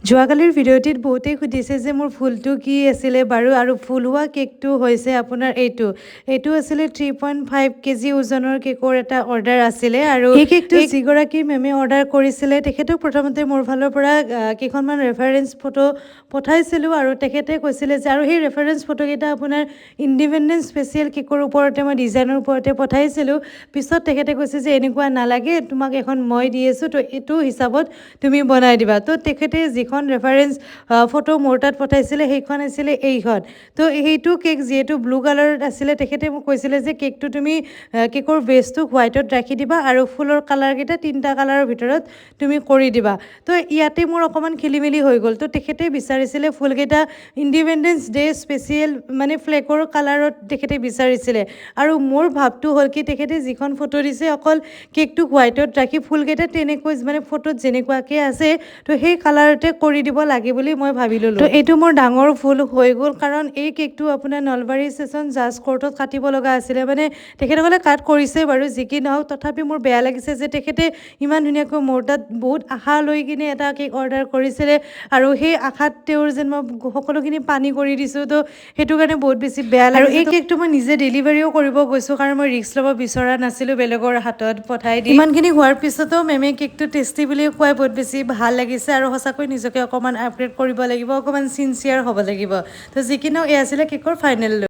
যোৱাকালিৰ ভিডিঅ'টিত বহুতেই সুধিছে যে মোৰ ফুলটো কি আছিলে বাৰু আৰু ফুল হোৱা কেকটো হৈছে আপোনাৰ এইটো আছিলে 3.5 কেজি ওজনৰ কেকৰ এটা অৰ্ডাৰ আছিলে আৰু এই কেকটো যিগৰাকী মেমে অৰ্ডাৰ কৰিছিলে তেখেতক প্ৰথমতে মোৰ ফালৰ পৰা কেইখনমান ৰেফাৰেঞ্চ ফটো পঠাইছিলোঁ আৰু তেখেতে কৈছিলে যে আৰু সেই ৰেফাৰেঞ্চ ফটোকেইটা আপোনাৰ ইণ্ডিপেণ্ডেঞ্চ স্পেচিয়েল কেকৰ ওপৰতে মই ডিজাইনৰ ওপৰতে পঠাইছিলোঁ। পিছত তেখেতে কৈছে যে এনেকুৱা নালাগে, তোমাক এখন মই দি আছোঁ, তো এইটো হিচাপত তুমি বনাই দিবা। তো তেখেতে যিখন ৰেফাৰেঞ্চ ফটো মোৰ তাত পঠাইছিলে সেইখন আছিলে এইখন। তো সেইটো কেক যিহেতু ব্লু কালাৰত আছিলে, তেখেতে মোক কৈছিলে যে কেকটো তুমি কেকৰ বেছটো হোৱাইটত ৰাখি দিবা আৰু ফুলৰ কালাৰকেইটা 3টা কালাৰৰ ভিতৰত তুমি কৰি দিবা। তো ইয়াতে মোৰ অকণমান খেলি মেলি হৈ গ'ল। তো তেখেতে বিচাৰিছিলে ফুলকেইটা ইণ্ডিপেণ্ডেঞ্চ ডে স্পেচিয়েল মানে ফ্লেগৰ কালাৰত তেখেতে বিচাৰিছিলে আৰু মোৰ ভাৱটো হ'ল কি তেখেতে যিখন ফটো দিছে অকল কেকটো হোৱাইটত ৰাখি ফুলকেইটা তেনেকৈ মানে ফটোত যেনেকুৱাকৈ আছে তো সেই কালাৰতে কৰি দিব লাগে বুলি মই ভাবি ল'লোঁ। তো এইটো মোৰ ডাঙৰ ভুল হৈ গ'ল, কাৰণ এই কেকটো আপোনাৰ নলবাৰী ষ্টেচন জাজ কোৰ্টত কাটিব লগা আছিলে। মানে তেখেতসকলে কাট কৰিছে বাৰু, যি কি নহওক তথাপি মোৰ বেয়া লাগিছে যে তেখেতে ইমান ধুনীয়াকৈ মোৰ তাত বহুত আশা লৈ কিনে এটা কেক অৰ্ডাৰ কৰিছিলে আৰু সেই আশাত তেওঁৰ যেন মই সকলোখিনি পানী কৰি দিছোঁ। তো সেইটো কাৰণে বহুত বেছি বেয়া লাগিছে। আৰু এই কেকটো মই নিজে ডেলিভাৰীও কৰিব গৈছোঁ, কাৰণ মই ৰিস্ক ল'ব বিচৰা নাছিলোঁ বেলেগৰ হাতত পঠাই দি। ইমানখিনি হোৱাৰ পিছতো মেমে কেকটো টেষ্টি বুলি কোৱাই বহুত বেছি ভাল লাগিছে আৰু সঁচাকৈ নিজকে অকণমান আপগ্ৰেড কৰিব লাগিব, অকণমান চিনচিয়াৰ হ'ব লাগিব। তো যি কি নহওক এয়া আছিলে কেকৰ ফাইনেল লুক।